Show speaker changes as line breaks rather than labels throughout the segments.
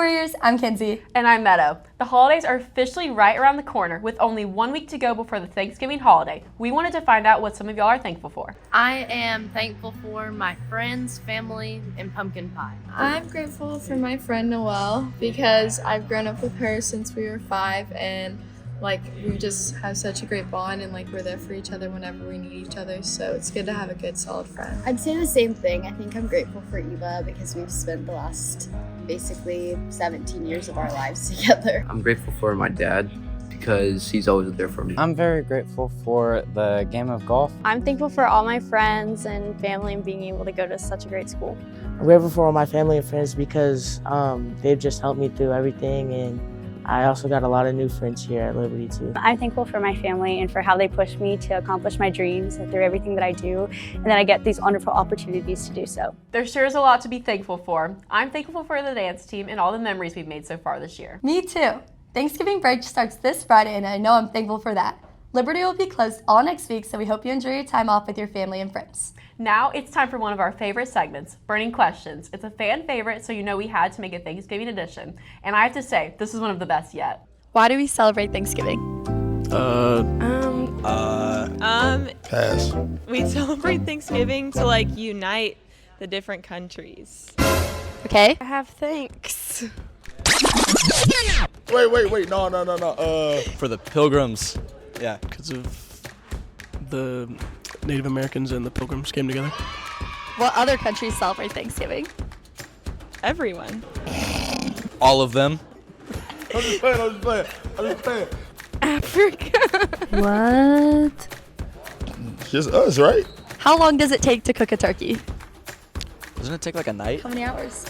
Warriors, I'm Kinsey.
And I'm Meadow. The holidays are officially right around the corner with only 1 week to go before the Thanksgiving holiday. We wanted to find out what some of y'all are thankful for.
I am thankful for my friends, family, and pumpkin pie.
I'm grateful for my friend Noelle because I've grown up with her since we were 5 and we just have such a great bond and we're there for each other whenever we need each other, so it's good to have a good solid friend.
I'd say the same thing. I think I'm grateful for Eva because we've spent the last basically 17 years of our lives together.
I'm grateful for my dad because he's always there for me.
I'm very grateful for the game of golf.
I'm thankful for all my friends and family and being able to go to such a great school.
I'm grateful for all my family and friends because they've just helped me through everything, and I also got a lot of new friends here at Liberty too.
I'm thankful for my family and for how they push me to accomplish my dreams and through everything that I do, and that I get these wonderful opportunities to do so.
There sure is a lot to be thankful for. I'm thankful for the dance team and all the memories we've made so far this year.
Me too. Thanksgiving break starts this Friday, and I know I'm thankful for that. Liberty will be closed all next week, so we hope you enjoy your time off with your family and friends.
Now it's time for one of our favorite segments, Burning Questions. It's a fan favorite, so you know we had to make a Thanksgiving edition. And I have to say, this is one of the best yet.
Why do we celebrate Thanksgiving?
Pass.
We celebrate Thanksgiving to unite the different countries.
Okay.
I have thanks.
Wait. No.
For the Pilgrims. Yeah, because of the Native Americans and the Pilgrims came together.
What other countries celebrate Thanksgiving?
Everyone.
All of them.
I'm just playing.
Africa.
What?
It's just us, right?
How long does it take to cook a turkey?
Doesn't it take a night?
How many hours?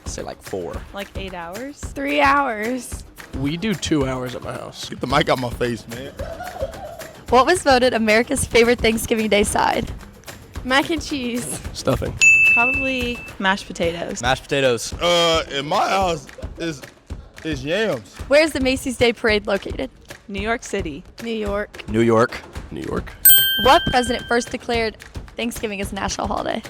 I'd say 4.
8 hours.
3 hours.
We do 2 hours at my house.
Get the mic out my face, man.
What was voted America's favorite Thanksgiving Day side?
Mac and cheese.
Stuffing.
Probably mashed potatoes.
Mashed potatoes.
In my house is yams.
Where's the Macy's Day Parade located?
New York City.
New York.
New York. New York.
What president first declared Thanksgiving as a national holiday?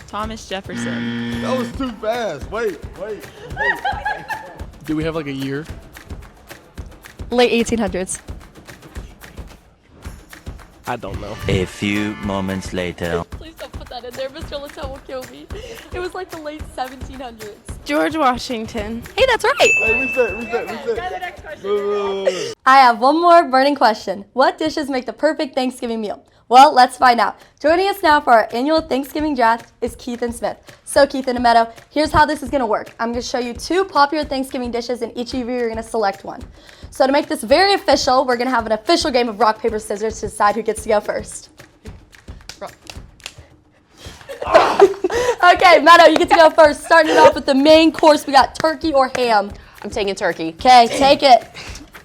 Thomas Jefferson.
That was too fast. Wait.
Do we have a year?
Late 1800s.
I don't know.
A few moments later.
Please don't put that in there. Mr. Littell will kill me. It was the late 1700s.
George Washington.
Hey, that's right.
Hey, reset.
I have one more burning question. What dishes make the perfect Thanksgiving meal? Well, let's find out. Joining us now for our annual Thanksgiving draft is Keithan Smith. So Keithan and Meadow, here's how this is gonna work. I'm gonna show you 2 popular Thanksgiving dishes and each of you are gonna select one. So to make this very official, we're gonna have an official game of rock, paper, scissors to decide who gets to go first. Okay, Meadow, you get to go first. Starting it off with the main course, we got turkey or ham.
I'm taking turkey.
Okay, take it.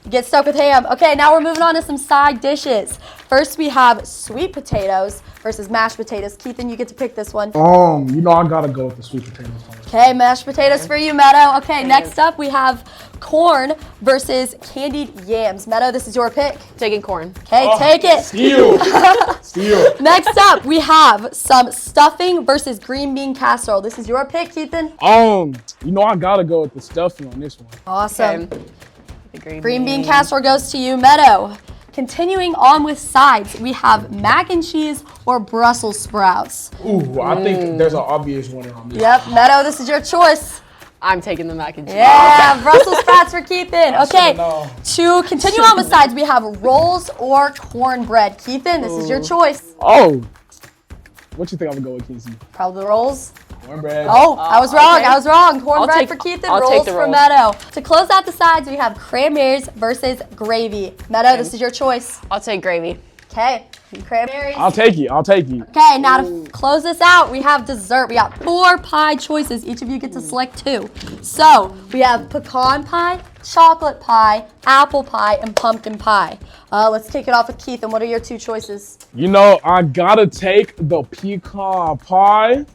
Get stuck with ham. Okay, now we're moving on to some side dishes. First, we have sweet potatoes versus mashed potatoes. Keithan, you get to pick this one.
I gotta go with the sweet potatoes.
Okay, mashed potatoes for you, Meadow. Okay, next up we have corn versus candied yams. Meadow, this is your pick.
Taking corn.
Okay, take it.
Steal.
Next up, we have some stuffing versus green bean casserole. This is your pick, Keithan.
I gotta go with the stuffing on this one.
Awesome.
Okay. The
Green bean casserole goes to you, Meadow. Continuing on with sides, we have mac and cheese or Brussels sprouts.
Ooh, I think there's an obvious winner on this.
Yep, Meadow, this is your choice.
I'm taking the mac and cheese.
Yeah, Brussels sprouts for Keithan. Okay, to continue on with sides, we have rolls or cornbread. Keithan, this is your choice.
What you think I'm gonna go with, Casey?
Probably rolls.
Cornbread.
Oh, I was wrong.
Okay.
I was wrong. Cornbread for Keithan, rolls for Meadow. To close out the sides, we have cranberries versus gravy. Meadow, this is your choice.
I'll take gravy.
Okay, cranberries.
I'll take it.
Okay, now to close this out, we have dessert. We got 4 pie choices. Each of you get to select 2. So we have pecan pie, chocolate pie, apple pie, and pumpkin pie. Let's kick it off with Keithan. What are your 2 choices?
I gotta take the pecan pie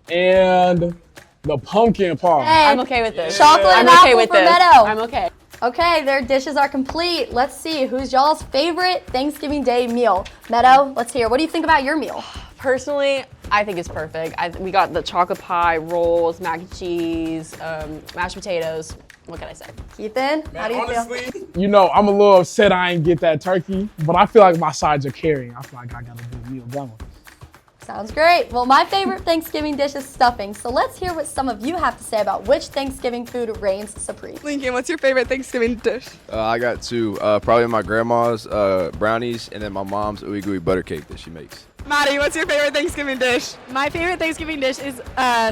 and the pumpkin pie.
I'm okay with this.
Chocolate and
I'm okay
apple
with
for
this.
Meadow.
I'm okay.
Okay, their dishes are complete. Let's see, who's y'all's favorite Thanksgiving Day meal? Meadow, let's hear. What do you think about your meal?
Personally, I think it's perfect. We got the chocolate pie, rolls, mac and cheese, mashed potatoes. What can I say?
Ethan, how do you feel?
You know, I'm a little upset I ain't get that turkey, but I feel like my sides are carrying. I feel like I got a good meal going.
Sounds great. Well, my favorite Thanksgiving dish is stuffing, so let's hear what some of you have to say about which Thanksgiving food reigns supreme.
Lincoln, what's your favorite Thanksgiving dish?
I got two. Probably my grandma's brownies and then my mom's ooey gooey butter cake that she makes.
Maddie, what's your favorite Thanksgiving dish?
My favorite Thanksgiving dish is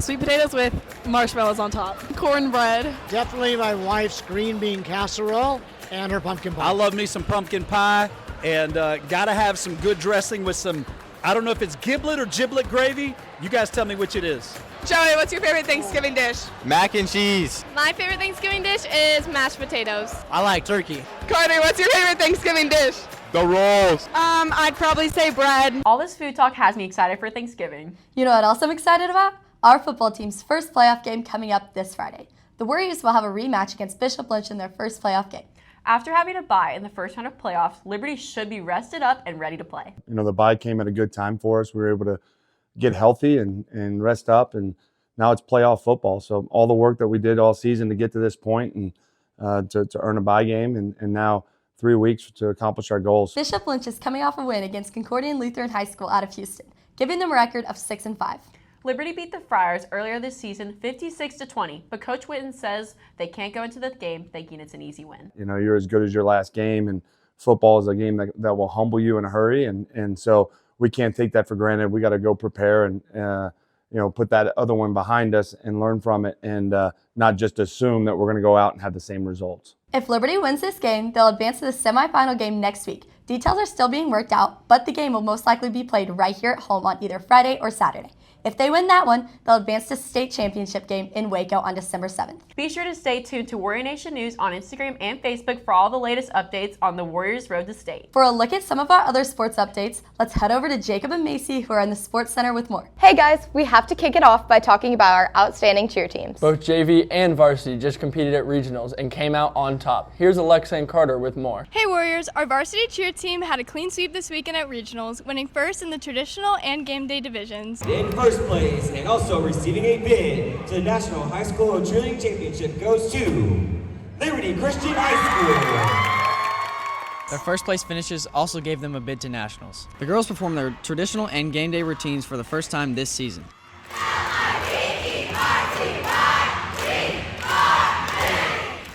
sweet potatoes with marshmallows on top.
Cornbread.
Definitely my wife's green bean casserole and her pumpkin pie.
I love me some pumpkin pie, and gotta have some good dressing with some, I don't know if it's giblet or giblet gravy. You guys tell me which it is.
Joey, what's your favorite Thanksgiving dish?
Mac and cheese.
My favorite Thanksgiving dish is mashed potatoes.
I like turkey.
Carter, what's your favorite Thanksgiving dish?
The rolls.
I'd probably say bread.
All this food talk has me excited for Thanksgiving.
You know what else I'm excited about? Our football team's first playoff game coming up this Friday. The Warriors will have a rematch against Bishop Lynch in their first playoff game.
After having a bye in the first round of playoffs, Liberty should be rested up and ready to play.
You know, the bye came at a good time for us. We were able to get healthy and rest up, and now it's playoff football. So all the work that we did all season to get to this point and to earn a bye game, and now 3 weeks to accomplish our goals.
Bishop Lynch is coming off a win against Concordian Lutheran High School out of Houston, giving them a record of 6-5.
Liberty beat the Friars earlier this season 56-20, but Coach Witten says they can't go into the game thinking it's an easy win.
You know, you're as good as your last game, and football is a game that will humble you in a hurry, and so we can't take that for granted. We got to go prepare and put that other one behind us and learn from it, and not just assume that we're going to go out and have the same results.
If Liberty wins this game, they'll advance to the semifinal game next week. Details are still being worked out, but the game will most likely be played right here at home on either Friday or Saturday. If they win that one, they'll advance to state championship game in Waco on December 7th.
Be sure to stay tuned to Warrior Nation News on Instagram and Facebook for all the latest updates on the Warriors' road to state.
For a look at some of our other sports updates, let's head over to Jacob and Macy, who are in the Sports Center with more.
Hey guys, we have to kick it off by talking about our outstanding cheer teams.
Both JV and varsity just competed at regionals and came out on top. Here's Alexa and Carter with more.
Hey Warriors, our varsity cheer team had a clean sweep this weekend at regionals, winning first in the traditional and game day divisions.
In first place and also receiving a bid to the National High School Cheerleading Championship goes to Liberty Christian High School.
Their first place finishes also gave them a bid to nationals. The girls performed their traditional and game day routines for the first time this season.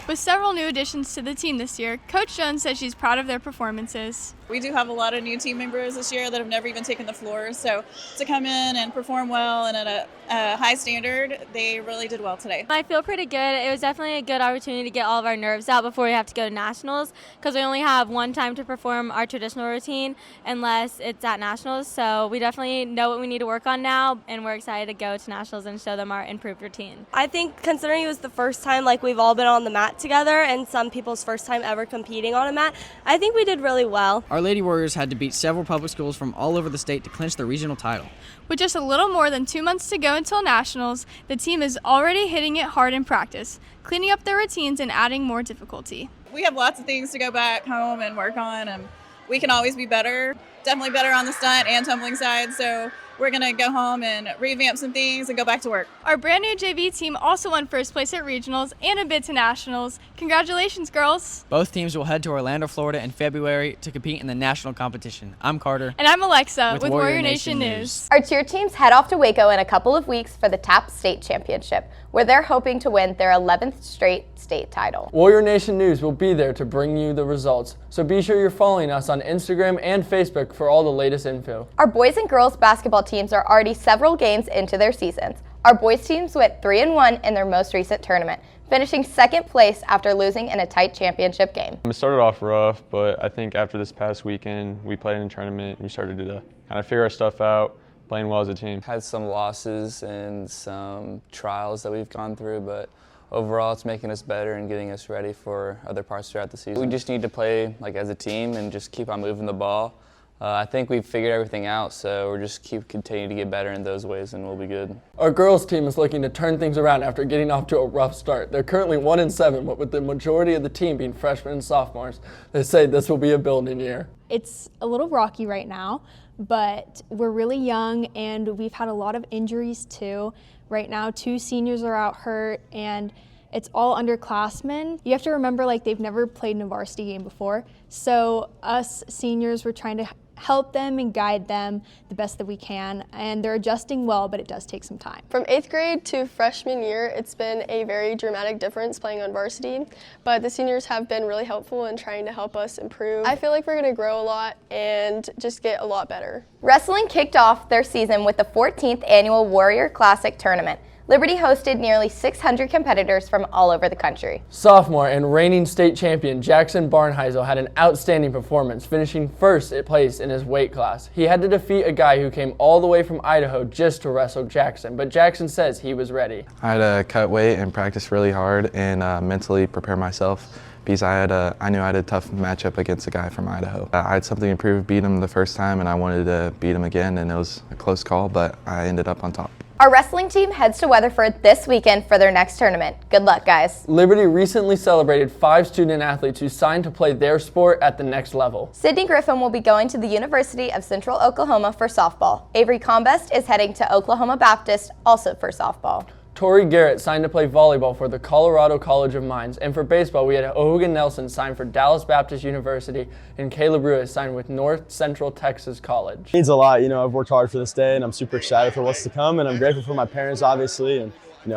With several new additions to the team this year, Coach Jones says she's proud of their performances.
We do have a lot of new team members this year that have never even taken the floor, so to come in and perform well and at a high standard, they really did well today.
I feel pretty good. It was definitely a good opportunity to get all of our nerves out before we have to go to nationals, because we only have one time to perform our traditional routine unless it's at nationals, so we definitely know what we need to work on now, and we're excited to go to nationals and show them our improved routine.
I think considering it was the first time we've all been on the mat together and some people's first time ever competing on a mat, I think we did really well.
Our Lady Warriors had to beat several public schools from all over the state to clinch the regional title.
With just a little more than 2 months to go until nationals, the team is already hitting it hard in practice, cleaning up their routines and adding more difficulty.
We have lots of things to go back home and work on, and we can always be better. Definitely better on the stunt and tumbling side, so we're going to go home and revamp some things and go back to work.
Our brand new JV team also won first place at regionals and a bid to nationals. Congratulations, girls.
Both teams will head to Orlando, Florida in February to compete in the national competition. I'm Carter.
And I'm Alexa with Warrior Nation News.
Our cheer teams head off to Waco in a couple of weeks for the TAP State Championship, where they're hoping to win their 11th straight state title.
Warrior Nation News will be there to bring you the results, so be sure you're following us on Instagram and Facebook for all the latest info.
Our boys and girls basketball teams are already several games into their seasons. Our boys teams went 3-1 in their most recent tournament, finishing second place after losing in a tight championship game.
It started off rough, but I think after this past weekend, we played in a tournament, we started to kind of figure our stuff out, playing well as a team.
Had some losses and some trials that we've gone through, but overall it's making us better and getting us ready for other parts throughout the season. We just need to play as a team and just keep on moving the ball. I think we've figured everything out, so we're just continue to get better in those ways, and we'll be good.
Our girls team is looking to turn things around after getting off to a rough start. They're currently 1-7, but with the majority of the team being freshmen and sophomores, they say this will be a building year.
It's a little rocky right now, but we're really young and we've had a lot of injuries too. Right now, 2 seniors are out hurt and it's all underclassmen. You have to remember, like, they've never played in a varsity game before. So us seniors, we're trying to help them and guide them the best that we can, and they're adjusting well, but it does take some time.
From 8th grade to freshman year, it's been a very dramatic difference playing on varsity, but the seniors have been really helpful in trying to help us improve. I feel like we're going to grow a lot and just get a lot better.
Wrestling kicked off their season with the 14th annual Warrior Classic tournament. Liberty hosted nearly 600 competitors from all over the country.
Sophomore and reigning state champion Jackson Barnheisel had an outstanding performance, finishing first place in his weight class. He had to defeat a guy who came all the way from Idaho just to wrestle Jackson, but Jackson says he was ready.
I had to cut weight and practice really hard and mentally prepare myself, because I knew I had a tough matchup against a guy from Idaho. I had something to prove, beat him the first time, and I wanted to beat him again, and it was a close call, but I ended up on top.
Our wrestling team heads to Weatherford this weekend for their next tournament. Good luck, guys.
Liberty recently celebrated 5 student athletes who signed to play their sport at the next level.
Sydney Griffin will be going to the University of Central Oklahoma for softball. Avery Combest is heading to Oklahoma Baptist, also for softball.
Tori Garrett signed to play volleyball for the Colorado College of Mines. And for baseball, we had Hogan Nelson signed for Dallas Baptist University, and Caleb Ruiz signed with North Central Texas College.
It means a lot. I've worked hard for this day, and I'm super excited for what's to come, and I'm grateful for my parents, obviously, and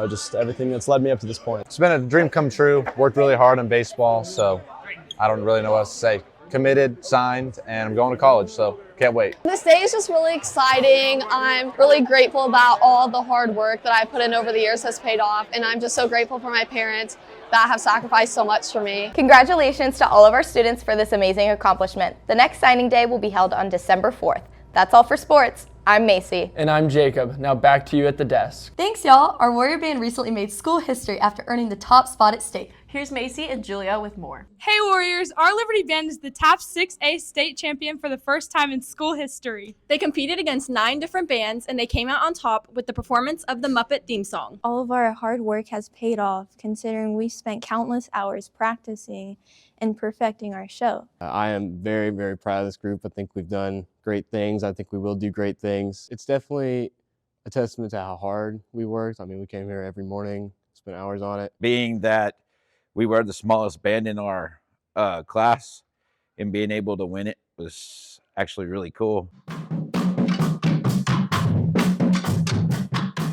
just everything that's led me up to this point.
It's been a dream come true. Worked really hard in baseball, so I don't really know what else to say. Committed, signed, and I'm going to college, so can't wait.
This day is just really exciting. I'm really grateful about all the hard work that I put in over the years has paid off, and I'm just so grateful for my parents that have sacrificed so much for me.
Congratulations to all of our students for this amazing accomplishment. The next signing day will be held on December 4th. That's all for sports. I'm Macy.
And I'm Jacob. Now back to you at the desk.
Thanks, y'all. Our Warrior Band recently made school history after earning the top spot at state.
Here's Macy and Julia with more.
Hey Warriors, our Liberty Band is the top 6A state champion for the first time in school history.
They competed against 9 different bands, and they came out on top with the performance of the Muppet theme song.
All of our hard work has paid off, considering we spent countless hours practicing and perfecting our show.
I am very, very proud of this group. I think we've done great things. I think we will do great things. It's definitely a testament to how hard we worked. I mean, we came here every morning, spent hours on it.
Being that we were the smallest band in our class, and being able to win it was actually really cool.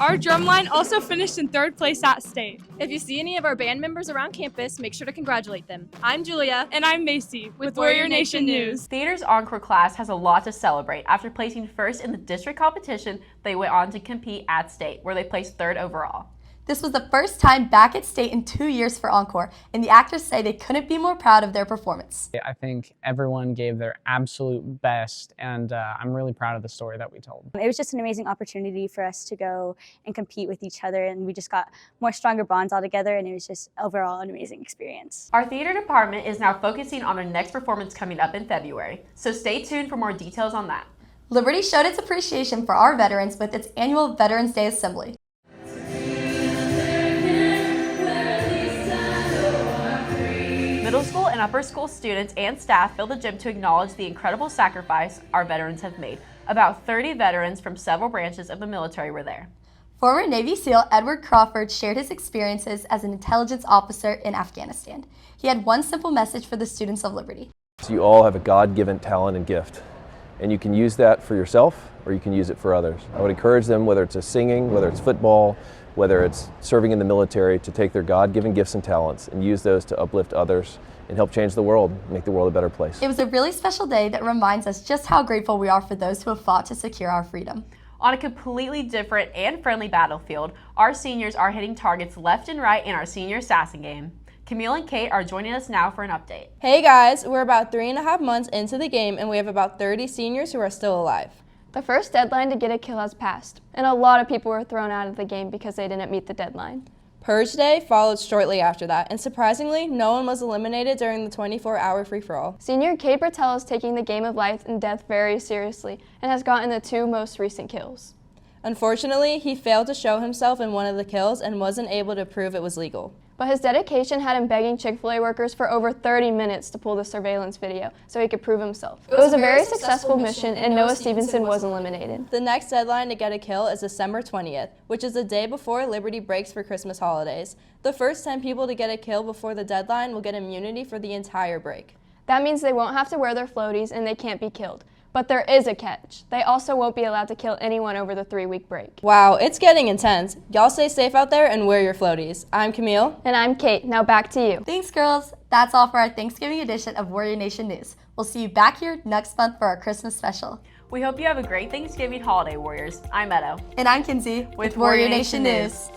Our drumline also finished in 3rd place at state.
If you see any of our band members around campus, make sure to congratulate them. I'm Julia.
And I'm Macy with Warrior Nation News.
Theater's Encore class has a lot to celebrate. After placing first in the district competition, they went on to compete at state, where they placed 3rd overall.
This was the first time back at state in 2 years for Encore, and the actors say they couldn't be more proud of their performance.
I think everyone gave their absolute best, and I'm really proud of the story that we told.
It was just an amazing opportunity for us to go and compete with each other, and we just got more stronger bonds all together, and it was just overall an amazing experience.
Our theater department is now focusing on their next performance coming up in February, so stay tuned for more details on that.
Liberty showed its appreciation for our veterans with its annual Veterans Day Assembly.
Middle school and upper school students and staff filled the gym to acknowledge the incredible sacrifice our veterans have made. About 30 veterans from several branches of the military were there.
Former Navy SEAL Edward Crawford shared his experiences as an intelligence officer in Afghanistan. He had one simple message for the students of Liberty.
You all have a God-given talent and gift, and you can use that for yourself or you can use it for others. I would encourage them, whether it's singing, whether it's football, whether it's serving in the military, to take their God-given gifts and talents and use those to uplift others and help change the world, make the world a better place.
It was a really special day that reminds us just how grateful we are for those who have fought to secure our freedom.
On a completely different and friendly battlefield, our seniors are hitting targets left and right in our senior assassin game. Camille and Kate are joining us now for an update.
Hey guys, we're about 3.5 months into the game and we have about 30 seniors who are still alive.
The first deadline to get a kill has passed, and a lot of people were thrown out of the game because they didn't meet the deadline.
Purge Day followed shortly after that, and surprisingly, no one was eliminated during the 24-hour free-for-all.
Senior Cade Bertel is taking the game of life and death very seriously and has gotten the 2 most recent kills.
Unfortunately, he failed to show himself in one of the kills and wasn't able to prove it was legal.
But his dedication had him begging Chick-fil-A workers for over 30 minutes to pull the surveillance video so he could prove himself. It was a very successful mission and Noah Stevenson was eliminated.
The next deadline to get a kill is December 20th, which is the day before Liberty breaks for Christmas holidays. The first 10 people to get a kill before the deadline will get immunity for the entire break.
That means they won't have to wear their floaties and they can't be killed. But there is a catch. They also won't be allowed to kill anyone over the 3-week break.
Wow, it's getting intense. Y'all stay safe out there and wear your floaties. I'm Camille.
And I'm Kate. Now back to you.
Thanks, girls. That's all for our Thanksgiving edition of Warrior Nation News. We'll see you back here next month for our Christmas special.
We hope you have a great Thanksgiving holiday, Warriors. I'm Edo.
And I'm Kinsey with Warrior Nation News.